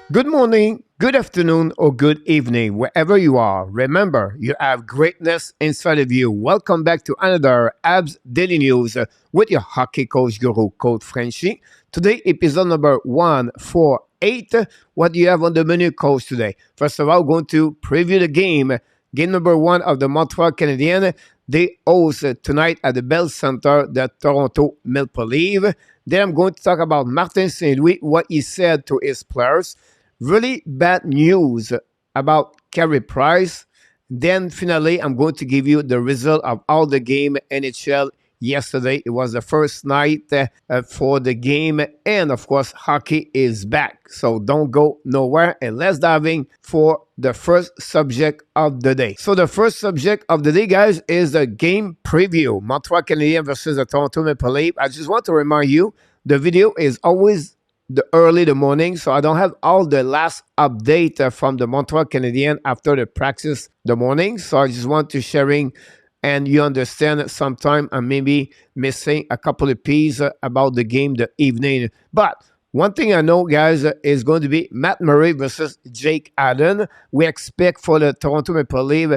Good morning, good afternoon, or good evening, wherever you are. Remember, you have greatness inside of you. Welcome back to another Habs Daily News with your hockey coach guru, Coach Frenchy. Today, episode number 148. What do you have on the menu, coach, today? First of all, we're going to preview the game. Game number one of the Montreal Canadiens. They host tonight at the Bell Center the Toronto Maple Leaf. Then I'm going to talk about Martin St. Louis, what he said to his players. Really bad news about Carey Price. Then finally, I'm going to give you the result of all the game NHL yesterday. It was the first night for the game, and of course, hockey is back. So don't go nowhere, and let's dive in for the first subject of the day. So the first subject of the day, guys, is the game preview. Montreal Canadiens versus the Toronto Maple Leaf. I just want to remind you, the video is always the morning, so I don't have all the last update from the Montreal Canadiens after the practice the morning. So I just want to sharing, and you understand that sometime I'm maybe missing a couple of pieces about the game the evening. But one thing I know, guys, is going to be Matt Murray versus Jake Allen. We expect for the Toronto Maple Leaf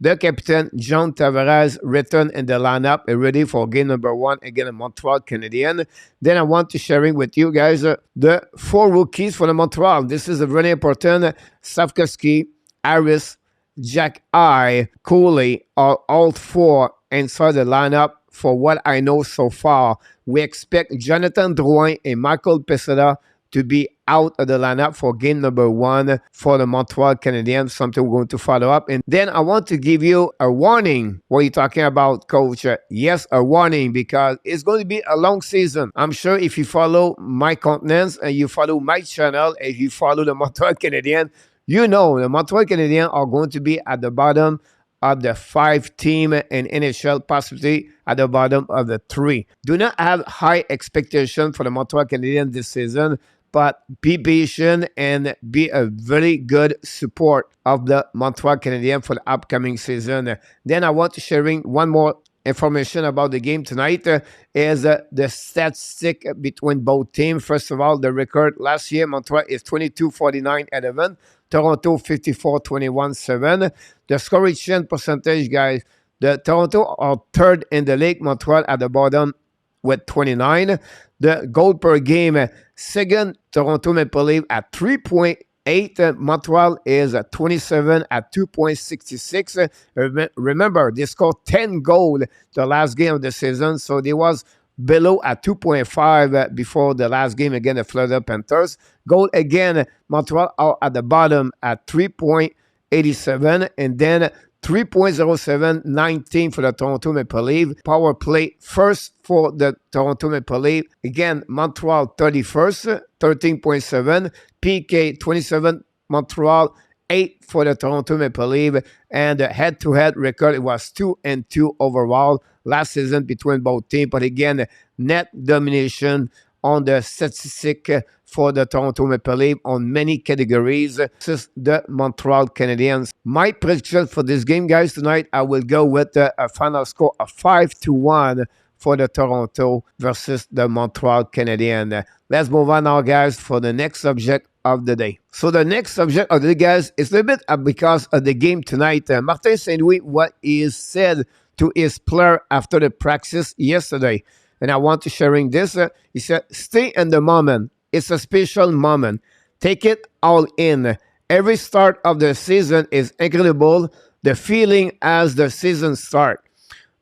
the captain, John Tavares, return in the lineup, ready for game number one against the Montreal Canadiens. Then I want to sharing with you guys the four rookies for the Montreal. This is a really important. Safkovsky, Harris, Jack I, Cooley are all four inside the lineup. For what I know so far, we expect Jonathan Drouin and Michael Pesada to be out of the lineup for game number one for the Montreal Canadiens, something we're going to follow up. And then I want to give you a warning. What are you talking about, coach? Yes, a warning, because it's going to be a long season. I'm sure if you follow my contents and you follow my channel, if you follow the Montreal Canadiens, you know the Montreal Canadiens are going to be at the bottom of the 5-team in NHL, possibly at the bottom of the 3. Do not have high expectations for the Montreal Canadiens this season, but be patient and be a very good support of the Montreal Canadiens for the upcoming season. Then I want to sharing one more information about the game tonight is the statistic between both teams. First of all, the record last year, Montreal is 22-49-11, Toronto 54-21-7. The scoring chance percentage, guys, the Toronto are third in the league, Montreal at the bottom with 29. The goal per game, second, Toronto Maple Leaf at 3.8. Montreal is at 27 at 2.66. Remember, they scored 10 goals the last game of the season, so they was below at 2.5 before the last game against the Florida Panthers. Goal again, Montreal are at the bottom at 3.87, and then 3.07, 19 for the Toronto Maple Leaf. Power play first for the Toronto Maple Leaf. Again, Montreal 31st, 13.7. PK 27, Montreal 8 for the Toronto Maple Leaf. And the head-to-head record, it was 2-2 overall last season between both teams. But again, net domination on the statistic for the Toronto Maple Leaf on many categories. This is the Montreal Canadiens. My prediction for this game, guys, tonight, I will go with a final score of 5-1 for the Toronto versus the Montreal Canadiens. Let's move on now, guys, for the next subject of the day. So the next subject of the day, guys, is a little bit because of the game tonight. Martin St. Louis, what he said to his player after the practice yesterday. And I want to sharing this. He said, stay in the moment. It's a special moment. Take it all in. Every start of the season is incredible. The feeling as the season starts.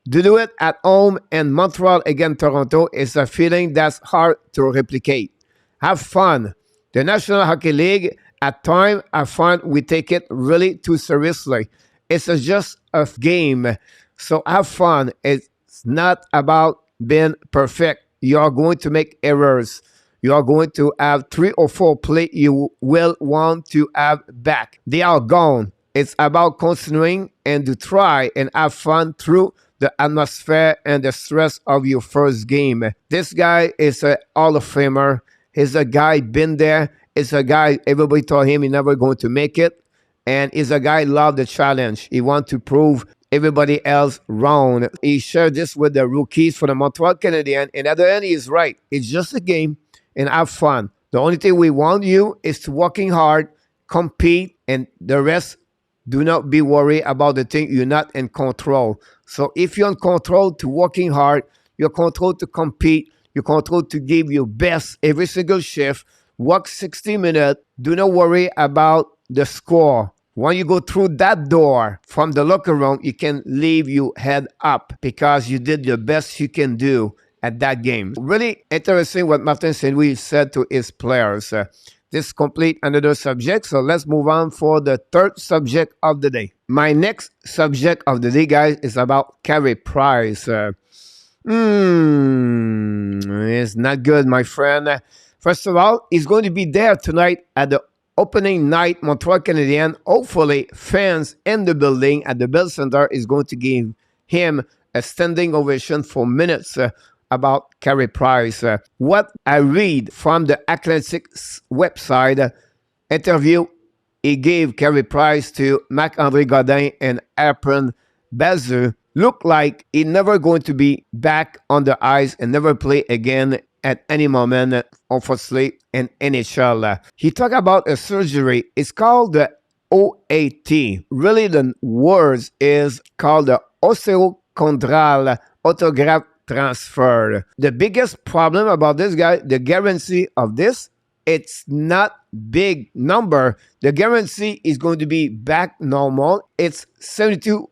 To do it at home in Montreal against Toronto is a feeling that's hard to replicate. Have fun. The National Hockey League, at times, I find we take it really too seriously. It's just a game. So have fun. It's not about being perfect. You are going to make errors. You are going to have 3 or 4 plays you will want to have back. They are gone. It's about continuing and to try and have fun through the atmosphere and the stress of your first game. This guy is a Hall of Famer. He's a guy been there. It's a guy everybody told him he's never going to make it. And he's a guy love the challenge. He want to prove everybody else wrong. He shared this with the rookies for the Montreal Canadiens. And at the end, he's right. It's just a game and have fun. The only thing we want you is to working hard, compete, and the rest, do not be worried about the thing you're not in control. So if you're in control to working hard, you're control to compete, you're control to give your best every single shift, work 60 minutes, do not worry about the score. When you go through that door from the locker room, you can leave your head up because you did the best you can do at that game. Really interesting what Martin St. Louis said to his players. This complete another subject, so let's move on for the third subject of the day. My next subject of the day, guys, is about Carey Price. It's not good, my friend. First of all, he's going to be there tonight at the opening night, Montreal Canadiens. Hopefully, fans in the building at the Bell Center is going to give him a standing ovation for minutes about Carey Price. What I read from the Athletics website interview he gave Carey Price to Marc-André Godin and Aaron Bazeux look like he never going to be back on the ice and never play again at any moment, unfortunately, in NHL. He talked about a surgery. It's called the OAT. Really, the words is called the osteochondral autograft transfer. The biggest problem about this guy, the guarantee of this, it's not big number. The guarantee is going to be back normal. It's 72%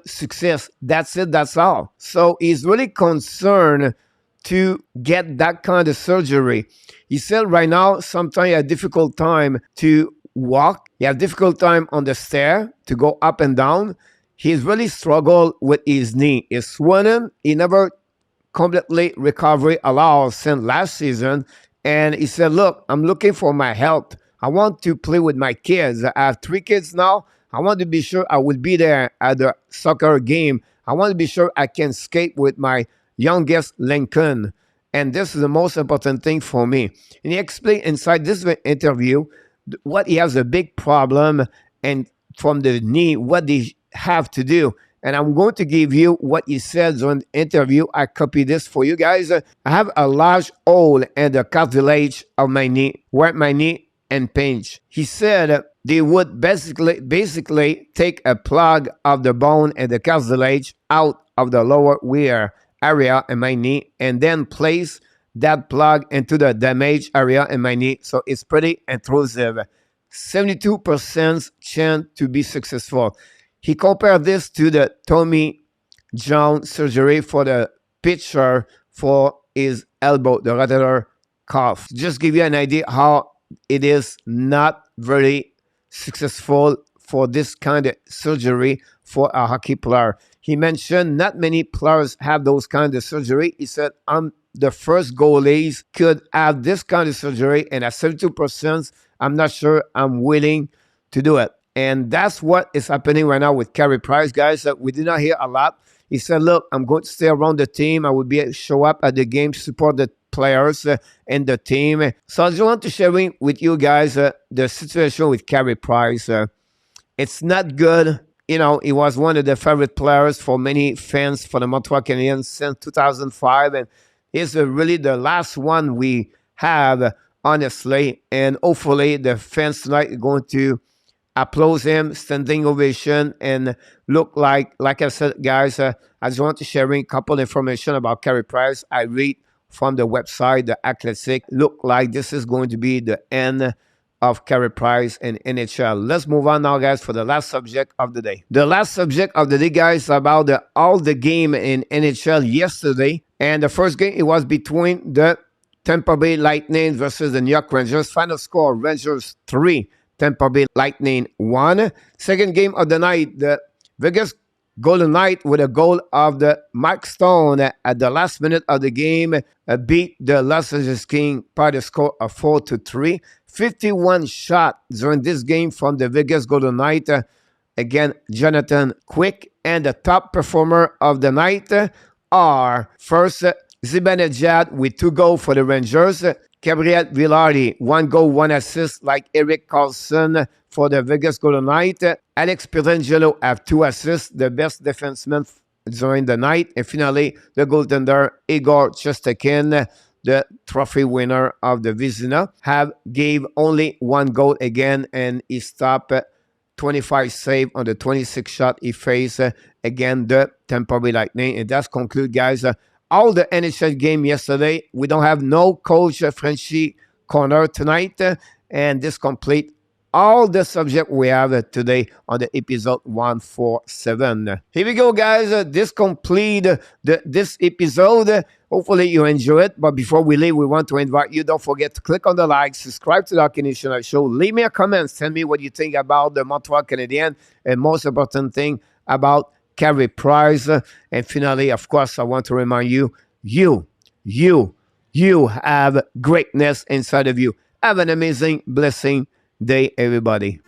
success. That's it. That's all. So he's really concerned to get that kind of surgery. He said right now, sometimes he had a difficult time to walk. He had a difficult time on the stair to go up and down. He's really struggled with his knee. It's swollen. He never completely recovery allowed since last season. And he said, look, I'm looking for my health. I want to play with my kids. I have 3 kids now. I want to be sure I will be there at the soccer game. I want to be sure I can skate with my youngest Lincoln. And this is the most important thing for me. And he explained inside this interview what he has a big problem and from the knee, what they have to do. And I'm going to give you what he said during the interview. I copied this for you guys. I have a large hole in the cartilage of my knee, where my knee and pinch. He said they would basically take a plug of the bone and the cartilage out of the lower wear area in my knee and then place that plug into the damaged area in my knee. So it's pretty intrusive. 72% chance to be successful. He compared this to the Tommy John surgery for the pitcher for his elbow, the rotator cuff. Just give you an idea how it is not very successful for this kind of surgery for a hockey player. He mentioned not many players have those kind of surgery. He said, I'm the first goalies could have this kind of surgery, and at 72%, I'm not sure I'm willing to do it. And that's what is happening right now with Carey Price, guys. We did not hear a lot. He said, look, I'm going to stay around the team. I will show up at the game, support the players and the team. So I just want to share with you guys the situation with Carey Price. It's not good. You know, he was one of the favorite players for many fans for the Montreal Canadiens since 2005. And he's really the last one we have, honestly. And hopefully the fans tonight are going to applaud him, standing ovation, and look like I said, guys, I just want to share a couple information about Carey Price. I read from the website, the Athletic. Look like this is going to be the end of Carey Price and NHL. Let's move on now, guys, for the last subject of the day. The last subject of the day, guys, about all the game in NHL yesterday. And the first game, it was between the Tampa Bay Lightning versus the New York Rangers. Final score, Rangers 3. Tampa Bay Lightning 1. Second game of the night, the Vegas Golden Knight with a goal of the Mike Stone at the last minute of the game beat the Los Angeles Kings by the score of 4-3. 51 shot during this game from the Vegas Golden Knight. Again, Jonathan Quick. And the top performer of the night are first Zibanejad with 2 goals for the Rangers. Gabriel Vilardi, 1 goal, 1 assist, like Erik Karlsson for the Vegas Golden Knight. Alex Pietrangelo have 2 assists, the best defenseman during the night. And finally, the goaltender Igor Shesterkin, the trophy winner of the Vizina, have gave only one goal again, and he stopped 25 save on the 26 shot he faced again the Tampa Bay Lightning. And that's conclude, guys, all the NHL game yesterday. We don't have no coach Frenchy corner tonight, and this complete all the subject we have today on the episode 147. Here we go, guys. This complete this episode. Hopefully you enjoy it. But before we leave, we want to invite you. Don't forget to click on the like, subscribe to the Hockey National Show. Leave me a comment. Tell me what you think about the Montreal Canadiens, and most important thing about Carey Price. And finally, of course, I want to remind you, you have greatness inside of you. Have an amazing, blessing day, everybody.